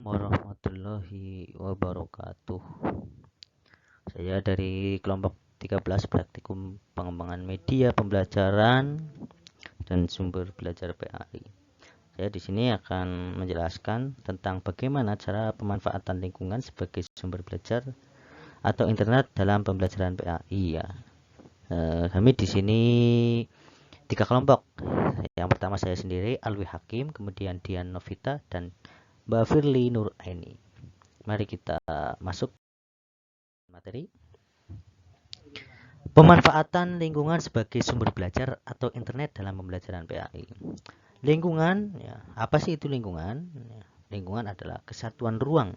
warahmatullahi wabarakatuh. Saya dari kelompok 13 praktikum pengembangan media pembelajaran dan sumber belajar PAI. Saya di sini akan menjelaskan tentang bagaimana cara pemanfaatan lingkungan sebagai sumber belajar atau internet dalam pembelajaran PAI ya. Kami di sini 3 kelompok. Yang pertama saya sendiri, Alwi Hakim, kemudian Dian Novita, dan Mbak Firly Nuraini. Mari kita masuk materi. Pemanfaatan lingkungan sebagai sumber belajar atau internet dalam pembelajaran PAI. Lingkungan, ya, apa sih itu lingkungan? Lingkungan adalah kesatuan ruang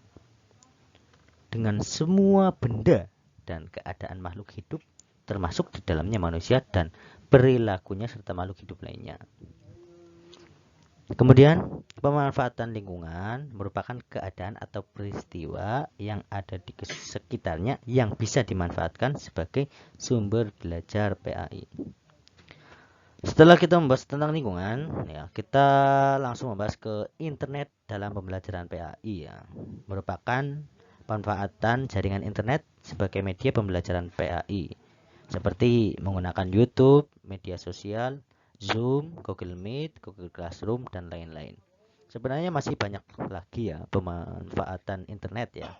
dengan semua benda dan keadaan makhluk hidup, termasuk di dalamnya manusia dan perilakunya serta makhluk hidup lainnya. Kemudian, pemanfaatan lingkungan merupakan keadaan atau peristiwa yang ada di sekitarnya yang bisa dimanfaatkan sebagai sumber belajar PAI. Setelah kita membahas tentang lingkungan, ya, kita langsung membahas ke internet dalam pembelajaran PAI ya. Merupakan pemanfaatan jaringan internet sebagai media pembelajaran PAI. Seperti menggunakan YouTube, media sosial, Zoom, Google Meet, Google Classroom, dan lain-lain. Sebenarnya masih banyak lagi ya pemanfaatan internet ya.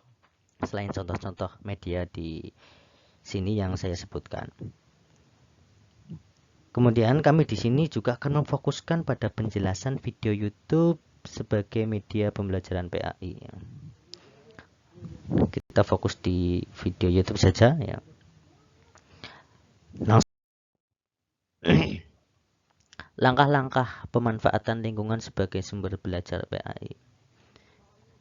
Selain contoh-contoh media di sini yang saya sebutkan. Kemudian kami di sini juga akan memfokuskan pada penjelasan video YouTube sebagai media pembelajaran PAI. Kita fokus di video YouTube saja ya. Langkah-langkah pemanfaatan lingkungan sebagai sumber belajar PAI.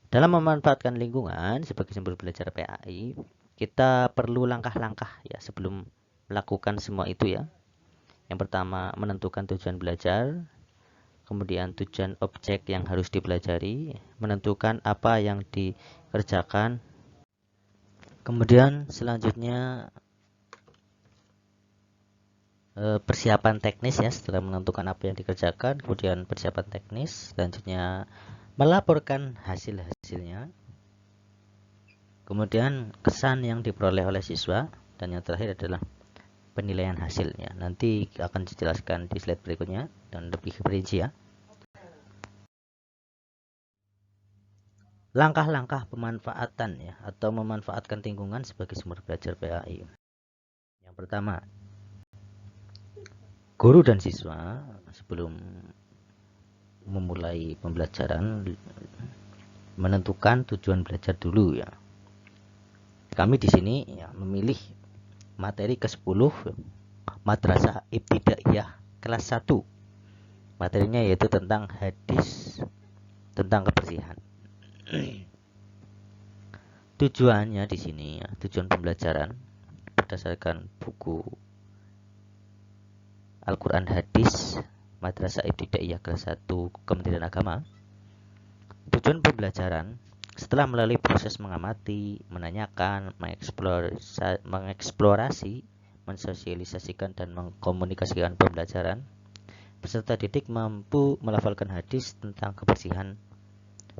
Dalam memanfaatkan lingkungan sebagai sumber belajar PAI, kita perlu langkah-langkah ya sebelum melakukan semua itu ya. Yang pertama, menentukan tujuan belajar, kemudian tujuan objek yang harus dipelajari, menentukan apa yang dikerjakan. Kemudian selanjutnya persiapan teknis ya, setelah menentukan apa yang dikerjakan, kemudian persiapan teknis, selanjutnya melaporkan hasil-hasilnya, kemudian kesan yang diperoleh oleh siswa, dan yang terakhir adalah penilaian hasilnya. Nanti akan dijelaskan di slide berikutnya dan lebih rinci ya. Langkah-langkah pemanfaatan ya, atau memanfaatkan lingkungan sebagai sumber belajar PAI. Yang pertama, guru dan siswa sebelum memulai pembelajaran menentukan tujuan belajar dulu ya. Kami di sini ya memilih materi ke-10 Madrasah Ibtidaiyah kelas 1. Materinya yaitu tentang hadis tentang kebersihan. Tujuannya di sini ya, tujuan pembelajaran berdasarkan buku Al-Quran Hadis Madrasah Ibtidaiyah kelas 1 Kementerian Agama. Tujuan pembelajaran setelah melalui proses mengamati, menanyakan, mengeksplorasi, mensosialisasikan dan mengkomunikasikan pembelajaran, peserta didik mampu melafalkan hadis tentang kebersihan,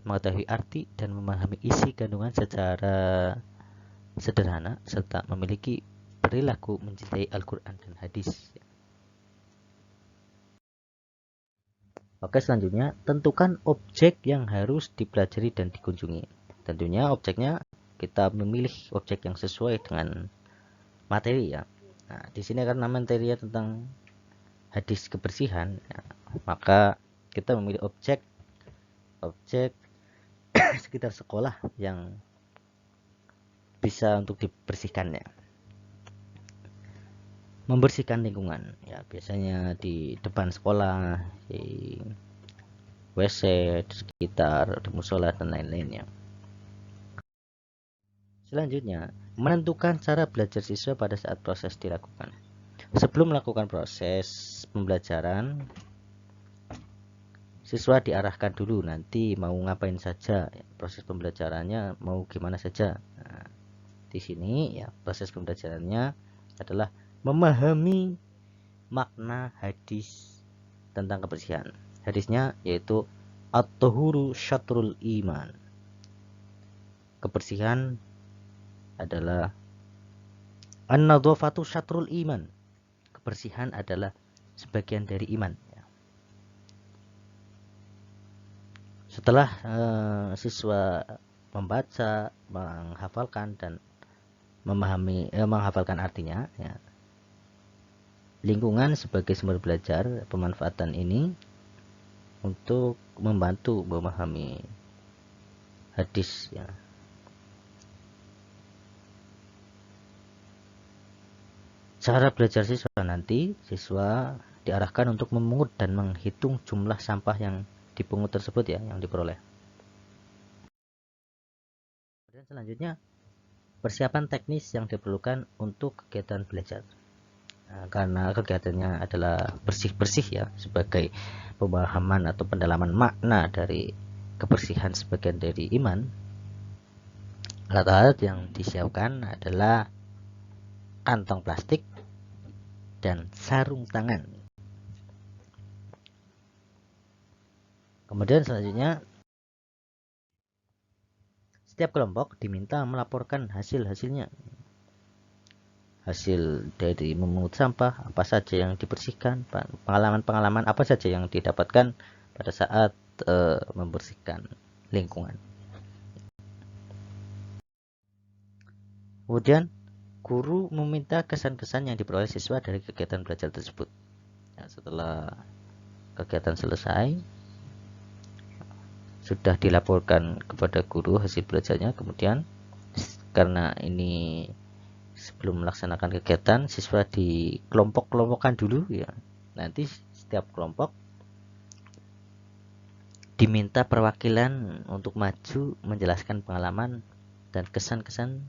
mengetahui arti dan memahami isi kandungan secara sederhana, serta memiliki perilaku mencintai Al-Quran dan hadis. Oke, selanjutnya tentukan objek yang harus dipelajari dan dikunjungi. Tentunya objeknya kita memilih objek yang sesuai dengan materi ya. Nah, di sini karena materinya tentang hadis kebersihan, ya, maka kita memilih objek sekitar sekolah yang bisa untuk dibersihkan ya. Membersihkan lingkungan ya, biasanya di depan sekolah, di WC, di sekitar, di musola dan lain-lainnya. Selanjutnya, menentukan cara belajar siswa pada saat proses dilakukan. Sebelum melakukan proses pembelajaran, siswa diarahkan dulu nanti mau ngapain saja, proses pembelajarannya mau gimana saja. Nah, di sini ya proses pembelajarannya adalah memahami makna hadis tentang kebersihan. Hadisnya yaitu at-tuhuru syatrul iman. kebersihan adalah an-nadhafatu syatrul iman. Kebersihan adalah sebagian dari iman. Setelah siswa membaca, menghafalkan dan menghafalkan artinya, ya, lingkungan sebagai sumber belajar, pemanfaatan ini untuk membantu memahami hadis, ya. Cara belajar siswa nanti, siswa diarahkan untuk memungut dan menghitung jumlah sampah yang dipungut tersebut, ya, yang diperoleh. Dan selanjutnya, persiapan teknis yang diperlukan untuk kegiatan belajar. Nah, karena kegiatannya adalah bersih-bersih, ya, sebagai pemahaman atau pendalaman makna dari kebersihan sebagian dari iman, alat-alat yang disiapkan adalah kantong plastik dan sarung tangan. Kemudian selanjutnya, setiap kelompok diminta melaporkan hasil-hasilnya. Hasil dari memungut sampah, apa saja yang dibersihkan, pengalaman-pengalaman apa saja yang didapatkan pada saat membersihkan lingkungan. Kemudian guru meminta kesan-kesan yang diperoleh siswa dari kegiatan belajar tersebut. Nah, setelah kegiatan selesai, sudah dilaporkan kepada guru hasil belajarnya. Kemudian karena ini sebelum melaksanakan kegiatan, siswa dikelompok-kelompokkan dulu, ya. Nanti setiap kelompok diminta perwakilan untuk maju menjelaskan pengalaman dan kesan-kesan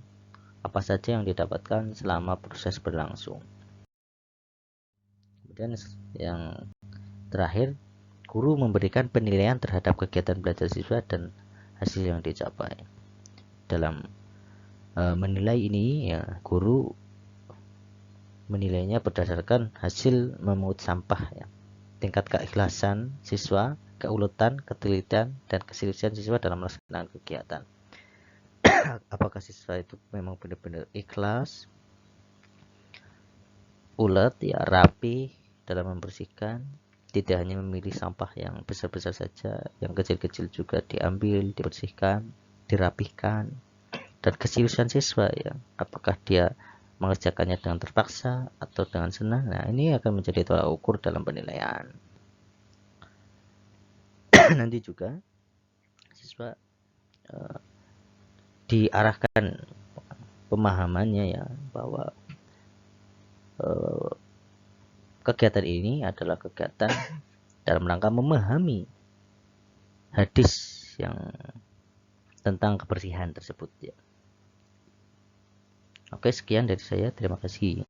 apa saja yang didapatkan selama proses berlangsung. Kemudian yang terakhir, guru memberikan penilaian terhadap kegiatan belajar siswa dan hasil yang dicapai. Dalam menilai ini, ya, guru menilainya berdasarkan hasil memungut sampah, ya, tingkat keikhlasan siswa, keuletan, ketelitian, dan keseriusan siswa dalam melaksanakan kegiatan. Apakah siswa itu memang benar-benar ikhlas, ulet, ya, rapi dalam membersihkan, tidak hanya memilih sampah yang besar-besar saja, yang kecil-kecil juga diambil, dibersihkan, dirapihkan, dan keseriusan siswa, ya, apakah dia mengerjakannya dengan terpaksa atau dengan senang. Nah, ini akan menjadi tolak ukur dalam penilaian. Nanti juga siswa diarahkan pemahamannya, ya, bahwa kegiatan ini adalah kegiatan dalam rangka memahami hadis yang tentang kebersihan tersebut, ya. Oke, sekian dari saya. Terima kasih.